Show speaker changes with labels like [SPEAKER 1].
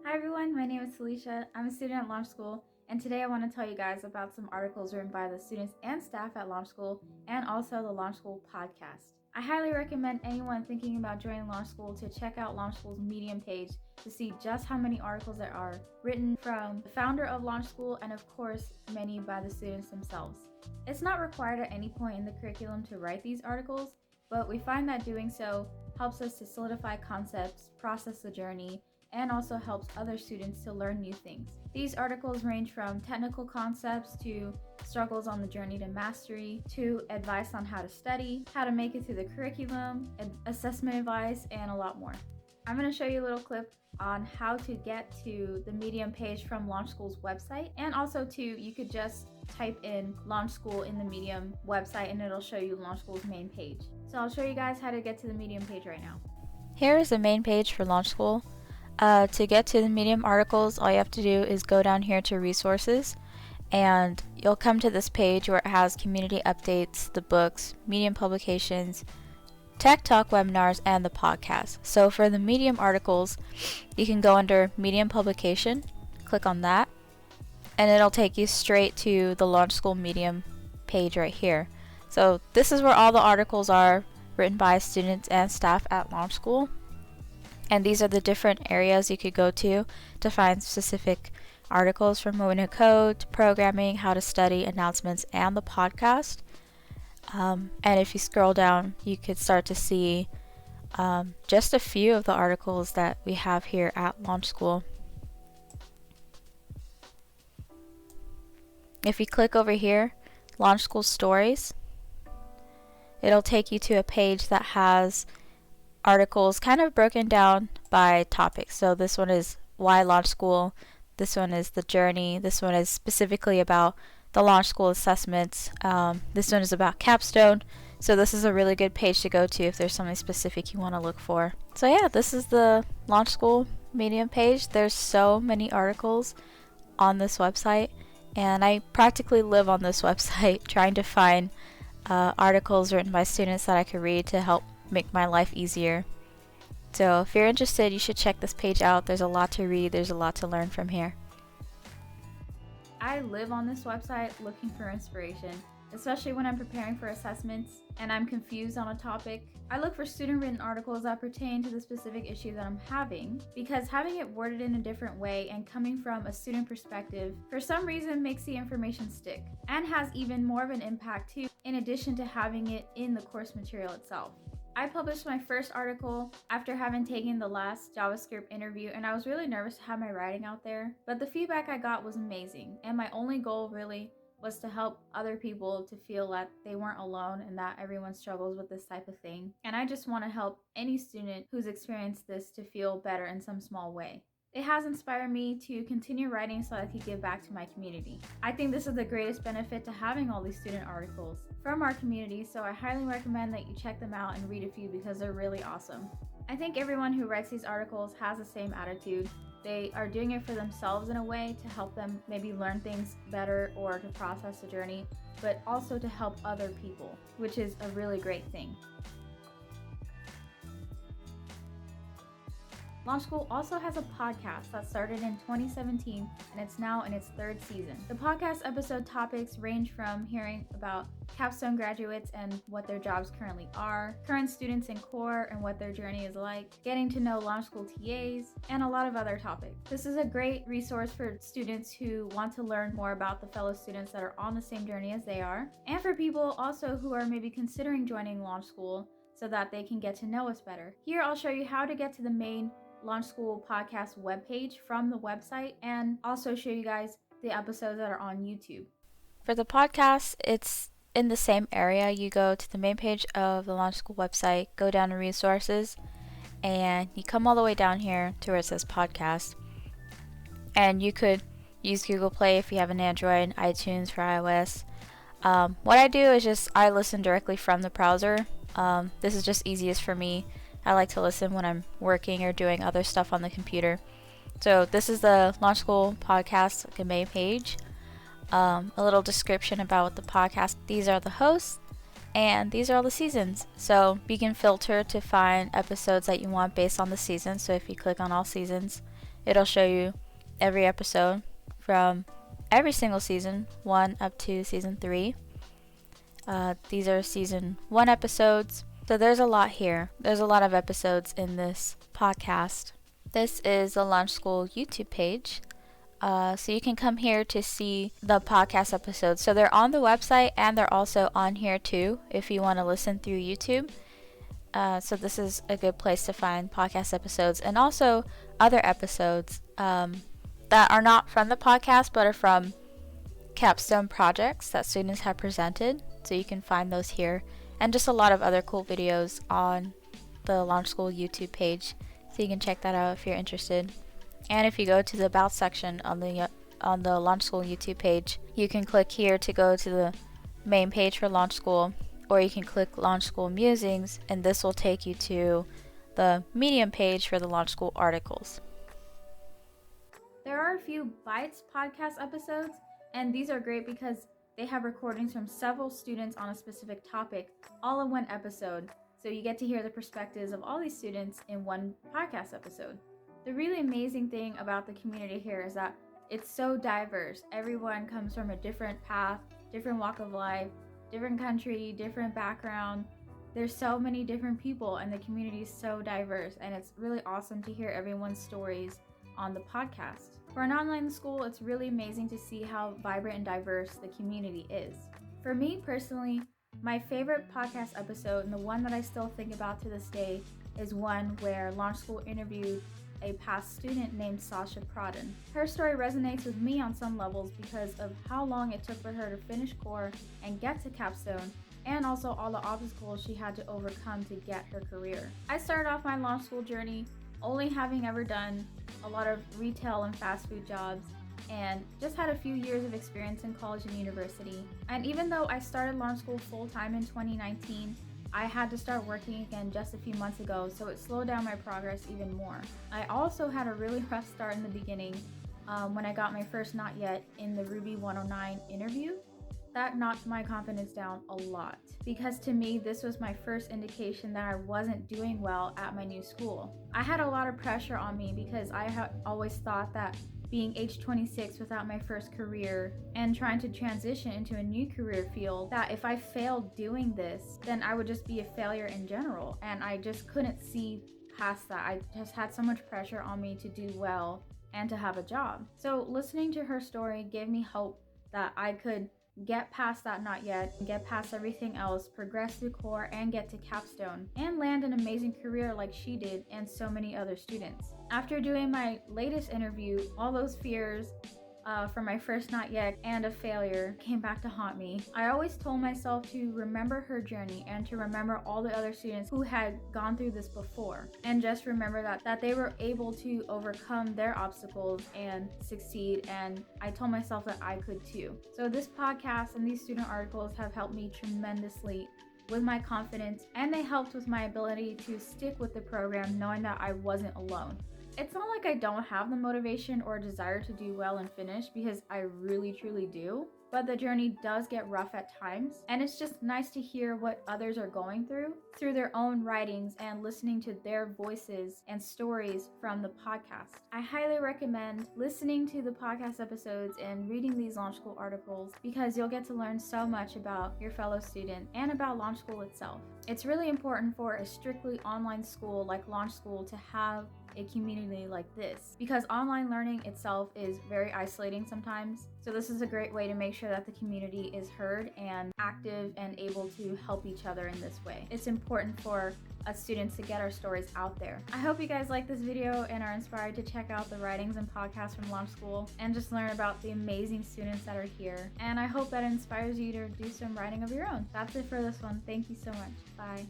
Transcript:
[SPEAKER 1] Hi everyone, my name is Sasha. I'm a student at Launch School, and today I want to tell you guys about some articles written by the students and staff at Launch School and also the Launch School podcast. I highly recommend anyone thinking about joining Launch School to check out Launch School's Medium page to see just how many articles there are written from the founder of Launch School and of course many by the students themselves. It's not required at any point in the curriculum to write these articles, but we find that doing so helps us to solidify concepts, process the journey, and also helps other students to learn new things. These articles range from technical concepts to struggles on the journey to mastery, to advice on how to study, how to make it through the curriculum, assessment advice, and a lot more. I'm going to show you a little clip on how to get to the Medium page from Launch School's website, and also too, you could just type in Launch School in the Medium website and it'll show you Launch School's main page. So I'll show you guys how to get to the Medium page right now.
[SPEAKER 2] Here is the main page for Launch School. To get to the Medium articles, all you have to do is go down here to resources, and you'll come to this page where it has community updates, the books, Medium publications, Tech Talk webinars, and the podcast. So for the Medium articles, you can go under Medium publication, click on that, and it'll take you straight to the Launch School Medium page right here. So this is where all the articles are written by students and staff at Launch School. And these are the different areas you could go to find specific articles, from moving to code, to programming, how to study, announcements, and the podcast. And if you scroll down, you could start to see just a few of the articles that we have here at Launch School. If you click over here, Launch School Stories, it'll take you to a page that has articles kind of broken down by topics. So this one is why Launch School, this one is the journey, this one is specifically about the Launch School assessments, this one is about capstone. So this is a really good page to go to if there's something specific you want to look for. So yeah, this is the Launch School Medium page. There's so many articles on this website, and I practically live on this website trying to find articles written by students that I could read to help make my life easier. So if you're interested, you should check this page out. There's a lot to read, there's a lot to learn from here.
[SPEAKER 1] I live on this website looking for inspiration, especially when I'm preparing for assessments and I'm confused on a topic. I look for student-written articles that pertain to the specific issue that I'm having, because having it worded in a different way and coming from a student perspective for some reason makes the information stick and has even more of an impact too, in addition to having it in the course material itself. I published my first article after having taken the last JavaScript interview, and I was really nervous to have my writing out there, but the feedback I got was amazing, and my only goal really was to help other people to feel that they weren't alone and that everyone struggles with this type of thing. And I just want to help any student who's experienced this to feel better in some small way. It has inspired me to continue writing so I can give back to my community. I think this is the greatest benefit to having all these student articles from our community, so I highly recommend that you check them out and read a few because they're really awesome. I think everyone who writes these articles has the same attitude. They are doing it for themselves in a way to help them maybe learn things better or to process the journey, but also to help other people, which is a really great thing. Launch School also has a podcast that started in 2017 and it's now in its third season. The podcast episode topics range from hearing about capstone graduates and what their jobs currently are, current students in core and what their journey is like, getting to know Launch School TAs, and a lot of other topics. This is a great resource for students who want to learn more about the fellow students that are on the same journey as they are, and for people also who are maybe considering joining Launch School so that they can get to know us better. Here I'll show you how to get to the main Launch School podcast webpage from the website, and also show you guys the episodes that are on YouTube.
[SPEAKER 2] For the podcast, it's in the same area. You go to the main page of the Launch School website, go down to resources, and you come all the way down here to where it says podcast. And you could use Google Play if you have an Android, iTunes for iOS. What I do is I listen directly from the browser. This is just easiest for me. I like to listen when I'm working or doing other stuff on the computer. So this is the Launch School podcast main page. A little description about the podcast. These are the hosts, and these are all the seasons. So you can filter to find episodes that you want based on the season. So if you click on all seasons, It'll show you every episode from every single season 1 up to season 3. These are season 1 episodes. So there's a lot here. There's a lot of episodes in this podcast. This is the Launch School YouTube page. So you can come here to see the podcast episodes. So they're on the website and they're also on here too if you want to listen through YouTube. So this is a good place to find podcast episodes and also other episodes that are not from the podcast but are from capstone projects that students have presented. So you can find those here, and just a lot of other cool videos on the Launch School YouTube page. So you can check that out if you're interested. And if you go to the About section on the Launch School YouTube page, you can click here to go to the main page for Launch School, or you can click Launch School Musings, and this will take you to the Medium page for the Launch School articles.
[SPEAKER 1] There are a few Bites podcast episodes, and these are great because they have recordings from several students on a specific topic, all in one episode. So you get to hear the perspectives of all these students in one podcast episode. The really amazing thing about the community here is that it's so diverse. Everyone comes from a different path, different walk of life, different country, different background. There's so many different people, and the community is so diverse, and it's really awesome to hear everyone's stories on the podcast. For an online school, it's really amazing to see how vibrant and diverse the community is. For me personally, my favorite podcast episode, and the one that I still think about to this day, is one where Launch School interviewed a past student named Sasha Praden. Her story resonates with me on some levels because of how long it took for her to finish core and get to capstone, and also all the obstacles she had to overcome to get her career. I started off my Launch School journey only having ever done a lot of retail and fast food jobs, and just had a few years of experience in college and university. And even though I started Launch School full-time in 2019, I had to start working again just a few months ago, so it slowed down my progress even more. I also had a really rough start in the beginning when I got my first Not Yet in the Ruby 109 interview. That knocked my confidence down a lot, because to me this was my first indication that I wasn't doing well at my new school. I had a lot of pressure on me because I had always thought that being age 26 without my first career and trying to transition into a new career field, that if I failed doing this, then I would just be a failure in general, and I just couldn't see past that. I just had so much pressure on me to do well and to have a job. So listening to her story gave me hope that I could get past that Not Yet, get past everything else, progress through core, and get to capstone, and land an amazing career like she did and so many other students. After doing my latest interview, all those fears from my first Not Yet and a failure came back to haunt me. I always told myself to remember her journey and to remember all the other students who had gone through this before, and just remember that they were able to overcome their obstacles and succeed, and I told myself that I could too. So this podcast and these student articles have helped me tremendously with my confidence, and they helped with my ability to stick with the program knowing that I wasn't alone. It's not like I don't have the motivation or desire to do well and finish, because I really truly do, but the journey does get rough at times, and it's just nice to hear what others are going through their own writings and listening to their voices and stories from the podcast. I highly recommend listening to the podcast episodes and reading these Launch School articles, because you'll get to learn so much about your fellow student and about Launch School itself. It's really important for a strictly online school like Launch School to have a community like this, because online learning itself is very isolating sometimes. So this is a great way to make sure that the community is heard and active and able to help each other in this way. It's important for us students to get our stories out there. I hope you guys like this video and are inspired to check out the writings and podcasts from Launch School and just learn about the amazing students that are here. And I hope that inspires you to do some writing of your own. That's it for this one. Thank you so much. Bye.